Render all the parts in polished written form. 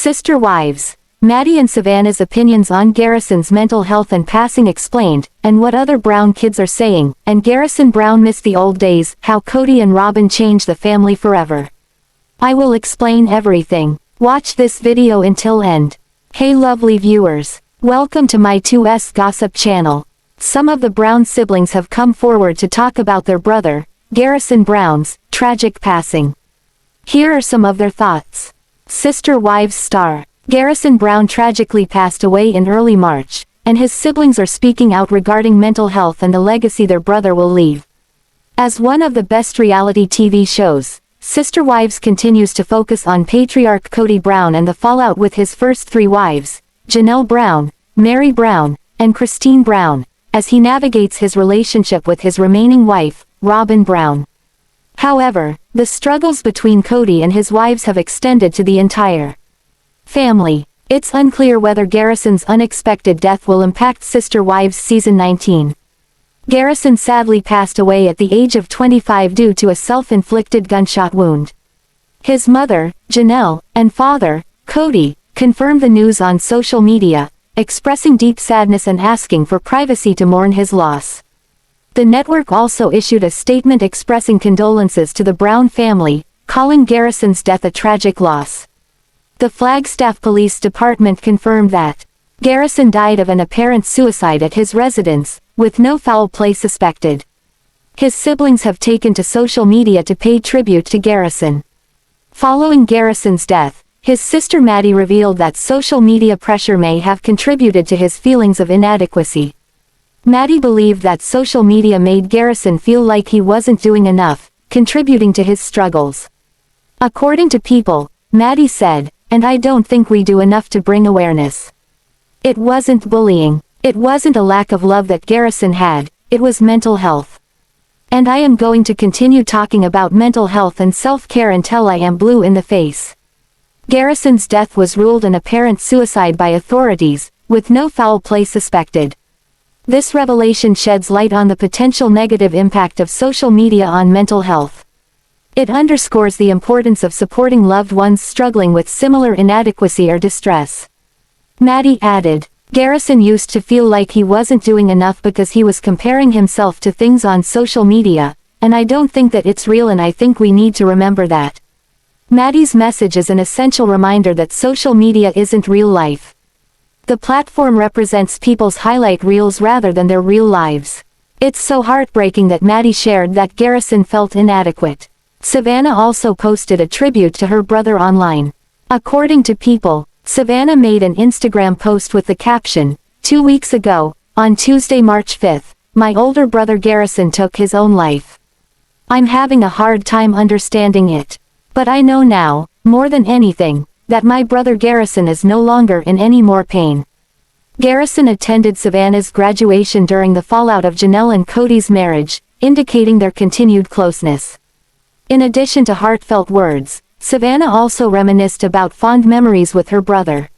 Sister Wives. Maddie and Savannah's opinions on Garrison's mental health and passing explained, and what other Brown kids are saying, and Garrison Brown missed the old days, how Kody and Robin changed the family forever. I will explain everything. Watch this video until end. Hey lovely viewers. Welcome to my 2S Gossip channel. Some of the Brown siblings have come forward to talk about their brother, Garrison Brown's, tragic passing. Here are some of their thoughts. Sister Wives star. Garrison Brown tragically passed away in early March, and his siblings are speaking out regarding mental health and the legacy their brother will leave. As one of the best reality TV shows, Sister Wives continues to focus on patriarch Cody Brown and the fallout with his first three wives, Janelle Brown, Meri Brown, and Christine Brown, as he navigates his relationship with his remaining wife, Robyn Brown. However, the struggles between Kody and his wives have extended to the entire family. It's unclear whether Garrison's unexpected death will impact Sister Wives Season 19. Garrison sadly passed away at the age of 25 due to a self-inflicted gunshot wound. His mother, Janelle, and father, Kody, confirmed the news on social media, expressing deep sadness and asking for privacy to mourn his loss. The network also issued a statement expressing condolences to the Brown family, calling Garrison's death a tragic loss. The Flagstaff Police Department confirmed that Garrison died of an apparent suicide at his residence, with no foul play suspected. His siblings have taken to social media to pay tribute to Garrison. Following Garrison's death, his sister Maddie revealed that social media pressure may have contributed to his feelings of inadequacy. Maddie believed that social media made Garrison feel like he wasn't doing enough, contributing to his struggles. According to People, Maddie said, "And I don't think we do enough to bring awareness. It wasn't bullying. It wasn't a lack of love that Garrison had, it was mental health. And I am going to continue talking about mental health and self-care until I am blue in the face." Garrison's death was ruled an apparent suicide by authorities, with no foul play suspected. This revelation sheds light on the potential negative impact of social media on mental health. It underscores the importance of supporting loved ones struggling with similar inadequacy or distress. Maddie added, "Garrison used to feel like he wasn't doing enough because he was comparing himself to things on social media, and I don't think that it's real, and I think we need to remember that." Maddie's message is an essential reminder that social media isn't real life. The platform represents people's highlight reels rather than their real lives. It's so heartbreaking that Maddie shared that Garrison felt inadequate. Savannah also posted a tribute to her brother online. According to People, Savannah made an Instagram post with the caption, "2 weeks ago, on Tuesday, March 5th, my older brother Garrison took his own life. I'm having a hard time understanding it. But I know now, more than anything, that my brother Garrison is no longer in any more pain." Garrison attended Savannah's graduation during the fallout of Janelle and Kody's marriage, indicating their continued closeness. In addition to heartfelt words, Savannah also reminisced about fond memories with her brother,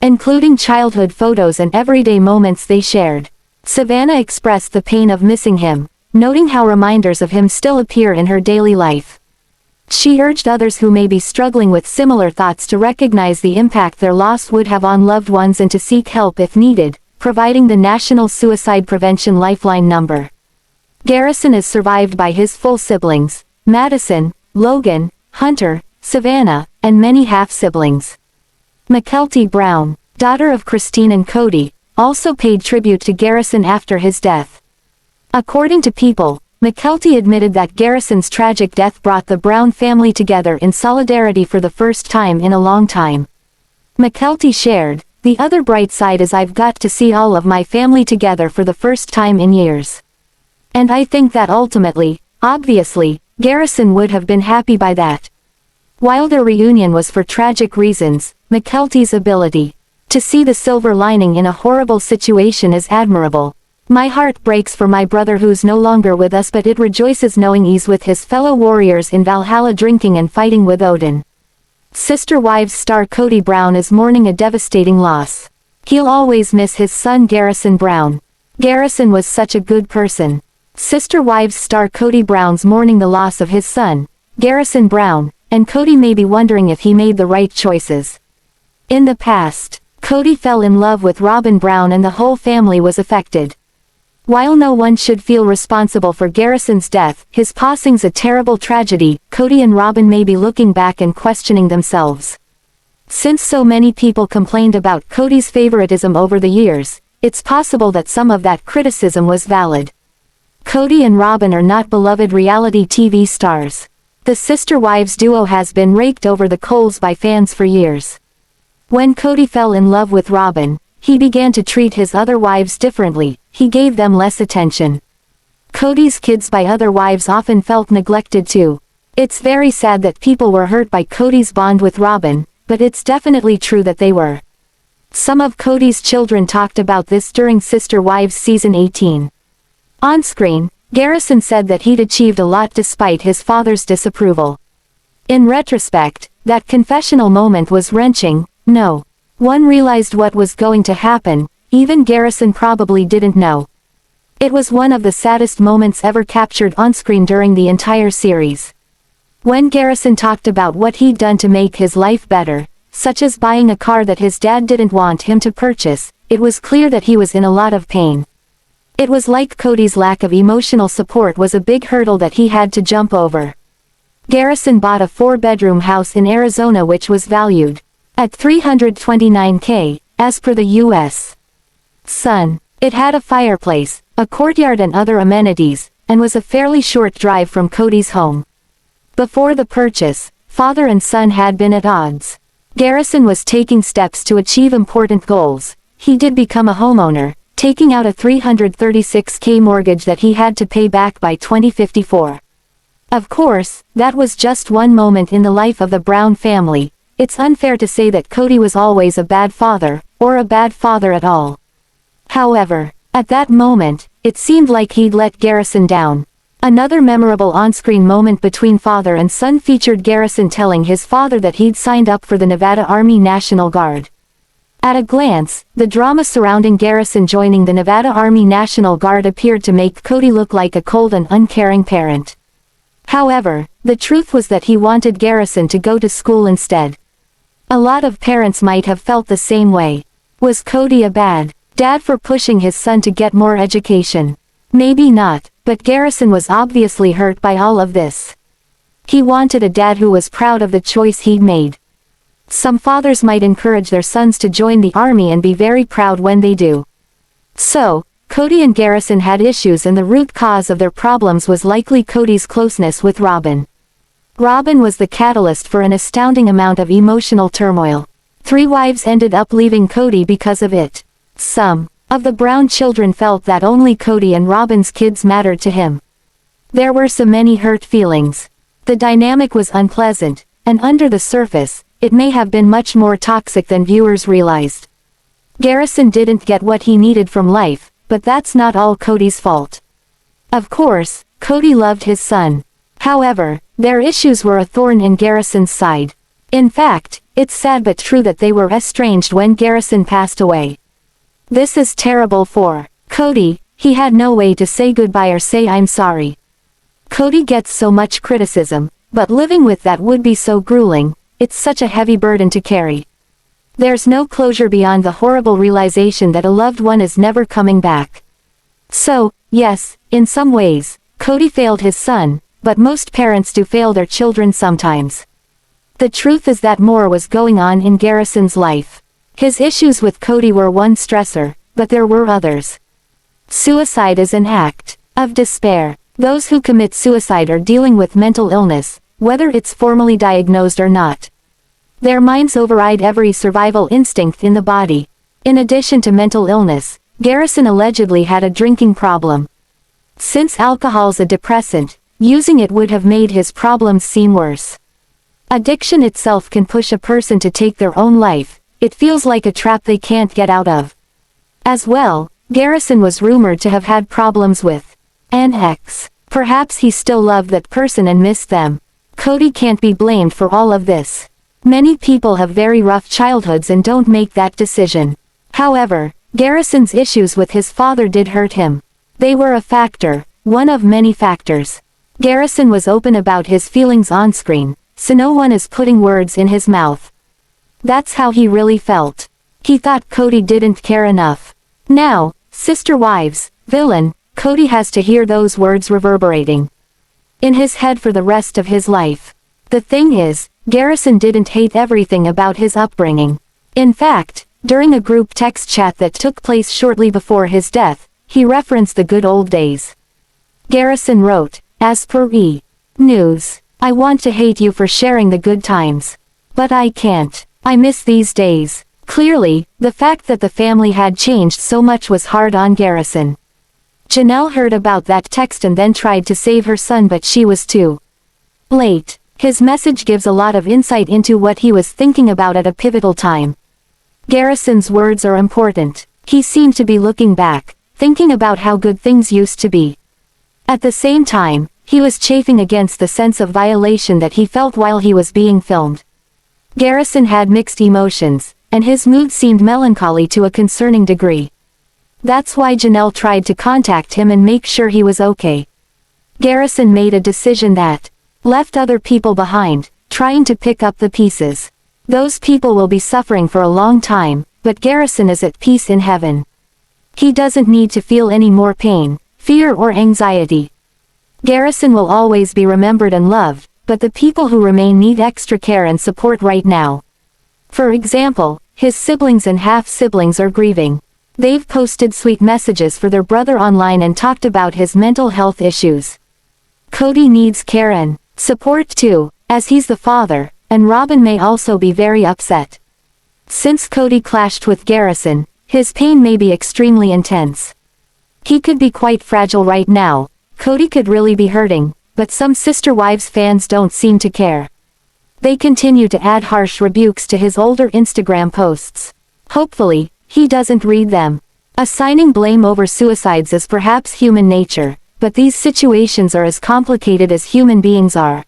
including childhood photos and everyday moments they shared. Savannah expressed the pain of missing him, noting how reminders of him still appear in her daily life. She urged others who may be struggling with similar thoughts to recognize the impact their loss would have on loved ones and to seek help if needed, providing the National Suicide Prevention Lifeline number. Garrison is survived by his full siblings, Madison, Logan, Hunter, Savannah, and many half-siblings. Mykelti Brown, daughter of Christine and Kody, also paid tribute to Garrison after his death. According to People, Mykelti admitted that Garrison's tragic death brought the Brown family together in solidarity for the first time in a long time. Mykelti shared, "The other bright side is I've got to see all of my family together for the first time in years. And I think that ultimately, obviously, Garrison would have been happy by that." While their reunion was for tragic reasons, Mykelti's ability to see the silver lining in a horrible situation is admirable. "My heart breaks for my brother who's no longer with us, but it rejoices knowing he's with his fellow warriors in Valhalla drinking and fighting with Odin." Sister Wives star Cody Brown is mourning a devastating loss. He'll always miss his son Garrison Brown. Garrison was such a good person. Sister Wives star Cody Brown's mourning the loss of his son, Garrison Brown, and Cody may be wondering if he made the right choices. In the past, Kody fell in love with Robyn Brown and the whole family was affected. While no one should feel responsible for Garrison's death, his passing's a terrible tragedy. Kody and Robyn may be looking back and questioning themselves. Since so many people complained about Kody's favoritism over the years, it's possible that some of that criticism was valid. Kody and Robyn are not beloved reality TV stars. The sister wives duo has been raked over the coals by fans for years. When Kody fell in love with Robyn, he began to treat his other wives differently. He gave them less attention. Kody's kids by other wives often felt neglected too. It's very sad that people were hurt by Kody's bond with Robyn, but it's definitely true that they were. Some of Kody's children talked about this during Sister Wives season 18. On screen, Garrison said that he'd achieved a lot despite his father's disapproval. In retrospect, that confessional moment was wrenching. No one realized what was going to happen, even Garrison probably didn't know. It was one of the saddest moments ever captured on screen during the entire series. When Garrison talked about what he'd done to make his life better, such as buying a car that his dad didn't want him to purchase, it was clear that he was in a lot of pain. It was like Kody's lack of emotional support was a big hurdle that he had to jump over. Garrison bought a 4-bedroom house in Arizona which was valued at $329K, as per the U.S. Sun. It had a fireplace, a courtyard and other amenities, and was a fairly short drive from Kody's home. Before the purchase, father and son had been at odds. Garrison was taking steps to achieve important goals. He did become a homeowner, taking out a $336K mortgage that he had to pay back by 2054. Of course, that was just one moment in the life of the Brown family. It's unfair to say that Kody was always a bad father, or a bad father at all. However, at that moment, it seemed like he'd let Garrison down. Another memorable on-screen moment between father and son featured Garrison telling his father that he'd signed up for the Nevada Army National Guard. At a glance, the drama surrounding Garrison joining the Nevada Army National Guard appeared to make Kody look like a cold and uncaring parent. However, the truth was that he wanted Garrison to go to school instead. A lot of parents might have felt the same way. Was Kody a bad dad for pushing his son to get more education? Maybe not, but Garrison was obviously hurt by all of this. He wanted a dad who was proud of the choice he'd made. Some fathers might encourage their sons to join the army and be very proud when they do. So, Kody and Garrison had issues and the root cause of their problems was likely Kody's closeness with Robyn. Robyn was the catalyst for an astounding amount of emotional turmoil. 3 wives ended up leaving Kody because of it. Some of the Brown children felt that only Kody and Robyn's kids mattered to him. There were so many hurt feelings. The dynamic was unpleasant, and under the surface, it may have been much more toxic than viewers realized. Garrison didn't get what he needed from life, but that's not all Kody's fault. Of course, Kody loved his son. However, their issues were a thorn in Garrison's side. In fact, it's sad but true that they were estranged when Garrison passed away. This is terrible for Kody. He had no way to say goodbye or say I'm sorry. Kody gets so much criticism, but living with that would be so grueling. It's such a heavy burden to carry. There's no closure beyond the horrible realization that a loved one is never coming back. So, yes, in some ways, Kody failed his son, but most parents do fail their children sometimes. The truth is that more was going on in Garrison's life. His issues with Kody were one stressor, but there were others. Suicide is an act of despair. Those who commit suicide are dealing with mental illness, whether it's formally diagnosed or not. Their minds override every survival instinct in the body. In addition to mental illness, Garrison allegedly had a drinking problem. Since alcohol's a depressant, using it would have made his problems seem worse. Addiction itself can push a person to take their own life. It feels like a trap they can't get out of. As well, Garrison was rumored to have had problems with an ex. Perhaps he still loved that person and missed them. Kody can't be blamed for all of this. Many people have very rough childhoods and don't make that decision. However, Garrison's issues with his father did hurt him. They were a factor, one of many factors. Garrison was open about his feelings on screen, so no one is putting words in his mouth. That's how he really felt. He thought Kody didn't care enough. Now, sister wives, villain, Kody has to hear those words reverberating in his head for the rest of his life. The thing is, Garrison didn't hate everything about his upbringing. In fact, during a group text chat that took place shortly before his death, he referenced the good old days. Garrison wrote, "As per News, I want to hate you for sharing the good times. But I can't. I miss these days." Clearly, the fact that the family had changed so much was hard on Garrison. Janelle heard about that text and then tried to save her son, but she was too late. His message gives a lot of insight into what he was thinking about at a pivotal time. Garrison's words are important. He seemed to be looking back, thinking about how good things used to be. At the same time, he was chafing against the sense of violation that he felt while he was being filmed. Garrison had mixed emotions, and his mood seemed melancholy to a concerning degree. That's why Janelle tried to contact him and make sure he was okay. Garrison made a decision that left other people behind, trying to pick up the pieces. Those people will be suffering for a long time, but Garrison is at peace in heaven. He doesn't need to feel any more pain, fear or anxiety. Garrison will always be remembered and loved, but the people who remain need extra care and support right now. For example, his siblings and half-siblings are grieving. They've posted sweet messages for their brother online and talked about his mental health issues. Kody needs care and support too, as he's the father, and Robyn may also be very upset. Since Kody clashed with Garrison, his pain may be extremely intense. He could be quite fragile right now. Kody could really be hurting, but some Sister Wives fans don't seem to care. They continue to add harsh rebukes to his older Instagram posts. Hopefully, he doesn't read them. Assigning blame over suicides is perhaps human nature, but these situations are as complicated as human beings are.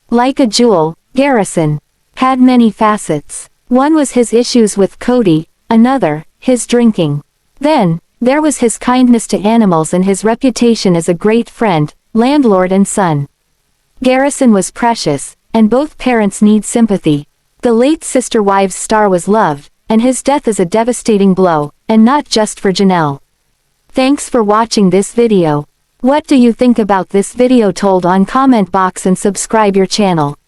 Like a jewel, Garrison had many facets. One was his issues with Kody, another, his drinking. Then, there was his kindness to animals and his reputation as a great friend, landlord and son. Garrison was precious, and both parents need sympathy. The late Sister Wives star was loved, and his death is a devastating blow, and not just for Janelle. Thanks for watching this video. What do you think about this video? Told on comment box and subscribe your channel.